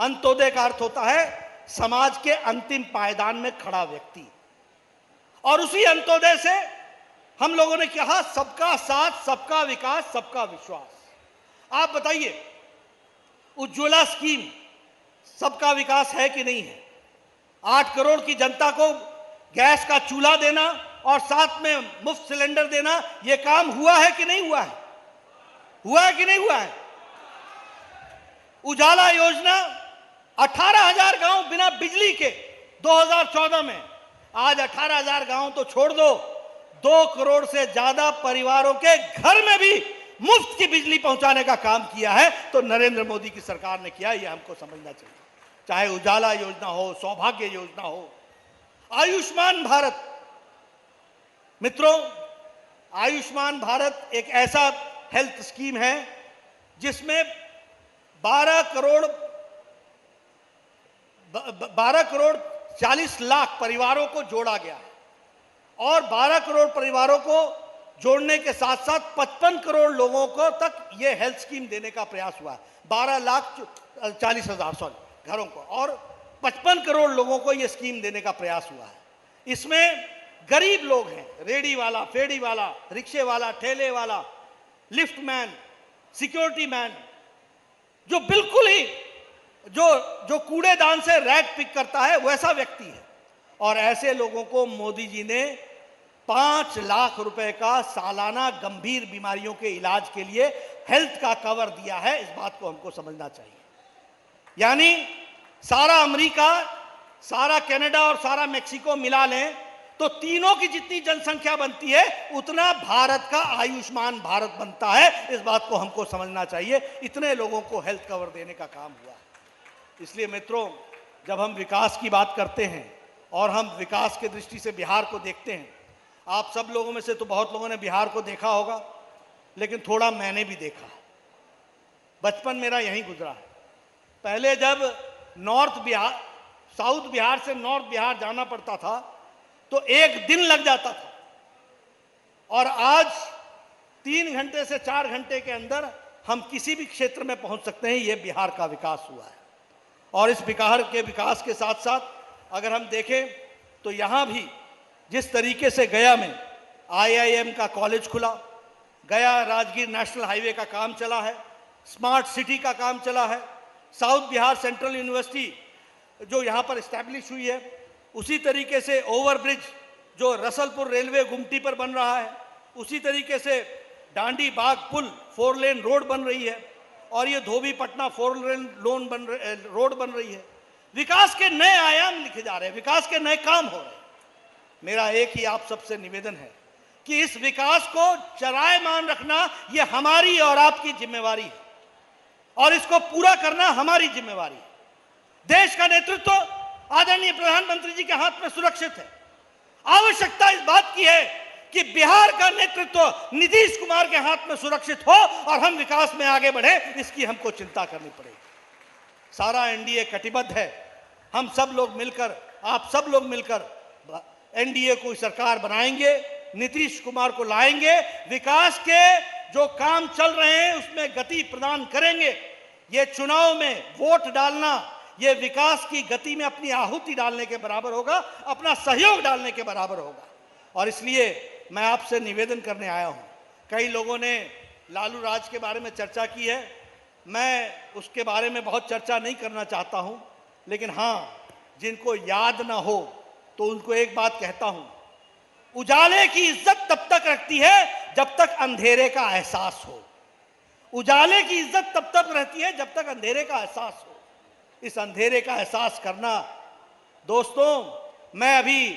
अंत्योदय का अर्थ होता है समाज के अंतिम पायदान में खड़ा व्यक्ति। और उसी अंत्योदय से हम लोगों ने कहा सबका साथ, सबका विकास, सबका विश्वास। आप बताइए, उज्ज्वला स्कीम सबका विकास है कि नहीं है? 8 करोड़ की जनता को गैस का चूल्हा देना और साथ में मुफ्त सिलेंडर देना, यह काम हुआ है कि नहीं हुआ है? हुआ है कि नहीं हुआ है? उजाला योजना 18,000 गांव बिना बिजली के 2014 में, आज 18,000 गांव तो छोड़ दो, 2 करोड़ से ज्यादा परिवारों के घर में भी मुफ्त की बिजली पहुंचाने का काम किया है। तो नरेंद्र मोदी की सरकार ने किया, यह हमको समझना चाहिए। चाहे उजाला योजना हो, सौभाग्य योजना हो, आयुष्मान भारत। मित्रों, आयुष्मान भारत एक ऐसा हेल्थ स्कीम है जिसमें 12 करोड़ 40 लाख परिवारों को जोड़ा गया है। और 12 करोड़ परिवारों को जोड़ने के साथ साथ 55 करोड़ लोगों को तक यह हेल्थ स्कीम देने का प्रयास हुआ है। 12,40,000 घरों को और 55 करोड़ लोगों को यह स्कीम देने का प्रयास हुआ है। इसमें गरीब लोग हैं, रेडी वाला, फेड़ी वाला, रिक्शे वाला, ठेले वाला, लिफ्ट मैन, सिक्योरिटी मैन, जो बिल्कुल ही जो कूड़ेदान से रैग पिक करता है, वैसा व्यक्ति है। और ऐसे लोगों को मोदी जी ने 5 लाख रुपए का सालाना गंभीर बीमारियों के इलाज के लिए हेल्थ का कवर दिया है। इस बात को हमको समझना चाहिए। यानी सारा अमेरिका, सारा कनाडा और सारा मेक्सिको मिला लें तो तीनों की जितनी जनसंख्या बनती है उतना भारत का आयुष्मान भारत बनता है। इस बात को हमको समझना चाहिए। इतने लोगों को हेल्थ कवर देने का काम हुआ। इसलिए मित्रों, जब हम विकास की बात करते हैं और हम विकास के दृष्टि से बिहार को देखते हैं, आप सब लोगों में से तो बहुत लोगों ने बिहार को देखा होगा, लेकिन थोड़ा मैंने भी देखा। बचपन मेरा यहीं गुजरा है। पहले जब साउथ बिहार से नॉर्थ बिहार जाना पड़ता था तो 1 दिन लग जाता था, और आज 3 घंटे से 4 घंटे के अंदर हम किसी भी क्षेत्र में पहुंच सकते हैं। यह बिहार का विकास हुआ है। और इस बिहार के विकास के साथ साथ अगर हम देखें तो यहाँ भी जिस तरीके से गया में IIM का कॉलेज खुला, गया राजगीर नेशनल हाईवे का काम चला है, स्मार्ट सिटी का काम चला है, साउथ बिहार सेंट्रल यूनिवर्सिटी जो यहाँ पर इस्टेब्लिश हुई है, उसी तरीके से ओवरब्रिज जो रसलपुर रेलवे गुमटी पर बन रहा है, उसी तरीके से डांडी बाग पुल 4 लेन रोड बन रही है, और ये धोबी पटना 4 लेन रोड बन रही है। विकास के नए आयाम लिखे जा रहे हैं, विकास के नए काम हो रहे हैं। मेरा एक ही आप सबसे निवेदन है कि इस विकास को चरायमान रखना यह हमारी और आपकी जिम्मेवारी है, और इसको पूरा करना हमारी जिम्मेवारी है। देश का नेतृत्व आदरणीय प्रधानमंत्री जी के हाथ में सुरक्षित है। आवश्यकता इस बात की है कि बिहार का नेतृत्व नीतीश कुमार के हाथ में सुरक्षित हो और हम विकास में आगे बढ़े, इसकी हमको चिंता करनी पड़ेगी। सारा एनडीए कटिबद्ध है। हम सब लोग मिलकर, आप सब लोग मिलकर एनडीए को सरकार बनाएंगे, नीतीश कुमार को लाएंगे, विकास के जो काम चल रहे हैं उसमें गति प्रदान करेंगे। ये चुनाव में वोट डालना, ये विकास की गति में अपनी आहुति डालने के बराबर होगा, अपना सहयोग डालने के बराबर होगा। और इसलिए मैं आपसे निवेदन करने आया हूं। कई लोगों ने लालू राज के बारे में चर्चा की है, मैं उसके बारे में बहुत चर्चा नहीं करना चाहता हूं, लेकिन हाँ, जिनको याद ना हो तो उनको एक बात कहता हूं, उजाले की इज्जत तब तक रखती है जब तक अंधेरे का एहसास हो। उजाले की इज्जत तब तक रहती है जब तक अंधेरे का एहसास हो। इस अंधेरे का एहसास करना, दोस्तों, मैं अभी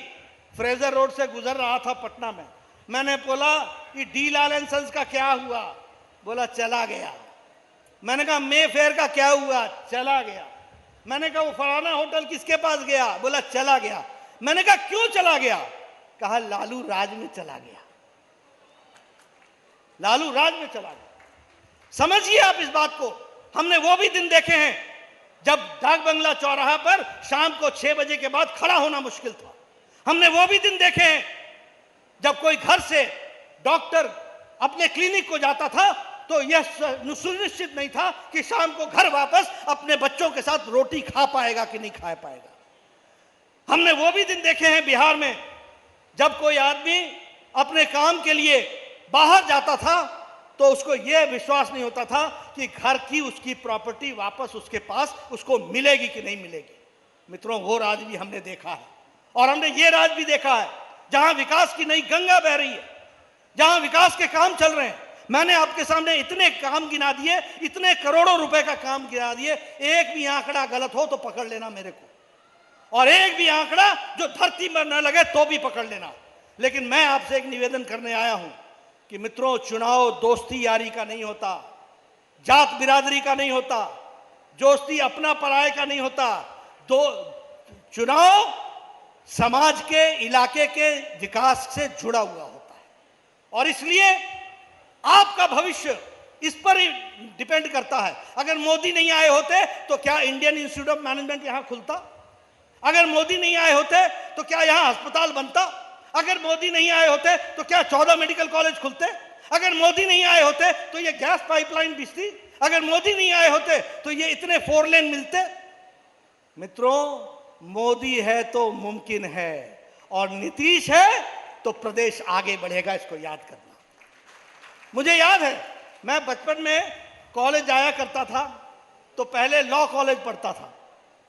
फ्रेजर रोड से गुजर रहा था पटना में, मैंने बोला कि डी लाल एंड सन्स का क्या हुआ? बोला चला गया। मैंने कहा मे फेयर का क्या हुआ? चला गया। मैंने कहा वो फलाना होटल किसके पास गया? बोला चला गया। मैंने कहा क्यों चला गया? कहा लालू राज में चला गया। लालू राज में चला गया। समझिए आप इस बात को। हमने वो भी दिन देखे हैं जब डाक बंगला चौराहा पर शाम को 6 बजे के बाद खड़ा होना मुश्किल था। हमने वो भी दिन देखे हैं जब कोई घर से डॉक्टर अपने क्लिनिक को जाता था तो यह सुनिश्चित नहीं था कि शाम को घर वापस अपने बच्चों के साथ रोटी खा पाएगा कि नहीं खा पाएगा। हमने वो भी दिन देखे हैं बिहार में, जब कोई आदमी अपने काम के लिए बाहर जाता था तो उसको यह विश्वास नहीं होता था कि घर की उसकी प्रॉपर्टी वापस उसके पास उसको मिलेगी कि नहीं मिलेगी। मित्रों, वो राज भी हमने देखा है, और हमने ये राज भी देखा है जहां विकास की नई गंगा बह रही है, जहां विकास के काम चल रहे हैं। मैंने आपके सामने इतने काम गिना दिए, इतने करोड़ों रुपए का काम गिना दिए, एक भी आंकड़ा गलत हो तो पकड़ लेना मेरे को, और एक भी आंकड़ा जो धरती में न लगे तो भी पकड़ लेना। लेकिन मैं आपसे एक निवेदन करने आया हूं कि मित्रों, चुनाव दोस्ती यारी का नहीं होता, जात बिरादरी का नहीं होता, दोस्ती अपना पराये का नहीं होता। चुनाव समाज के, इलाके के विकास से जुड़ा हुआ होता है, और इसलिए आपका भविष्य इस पर ही डिपेंड करता है। अगर मोदी नहीं आए होते तो क्या इंडियन इंस्टीट्यूट ऑफ मैनेजमेंट यहां खुलता? अगर मोदी नहीं आए होते तो क्या यहां अस्पताल बनता? अगर मोदी नहीं आए होते तो क्या 14 मेडिकल कॉलेज खुलते? अगर मोदी नहीं आए होते तो ये गैस पाइपलाइन बिछती? अगर मोदी नहीं आए होते तो ये इतने 4 लेन मिलते? मित्रों, मोदी है तो मुमकिन है, और नीतीश है तो प्रदेश आगे बढ़ेगा, इसको याद करना। मुझे याद है, मैं बचपन में कॉलेज आया करता था तो पहले लॉ कॉलेज पढ़ता था,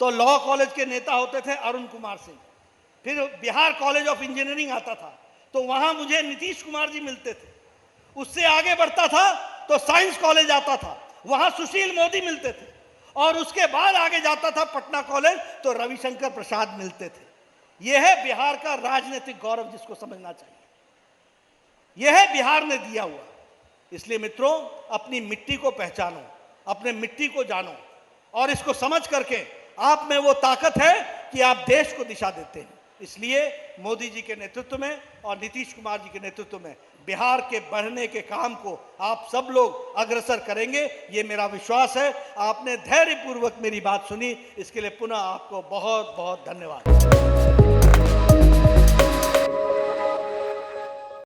तो लॉ कॉलेज के नेता होते थे अरुण कुमार सिंह। फिर बिहार कॉलेज ऑफ इंजीनियरिंग आता था तो वहां मुझे नीतीश कुमार जी मिलते थे। उससे आगे बढ़ता था तो साइंस कॉलेज आता था, वहां सुशील मोदी मिलते थे, और उसके बाद आगे जाता था पटना कॉलेज तो रविशंकर प्रसाद मिलते थे। यह है बिहार का राजनीतिक गौरव, जिसको समझना चाहिए। यह है बिहार ने दिया हुआ। इसलिए मित्रों, अपनी मिट्टी को पहचानो, अपने मिट्टी को जानो, और इसको समझ करके आप में वो ताकत है कि आप देश को दिशा देते हैं। इसलिए मोदी जी के नेतृत्व में और नीतीश कुमार जी के नेतृत्व में बिहार के बढ़ने के काम को आप सब लोग अग्रसर करेंगे, ये मेरा विश्वास है। आपने धैर्यपूर्वक मेरी बात सुनी, इसके लिए पुनः आपको बहुत बहुत धन्यवाद।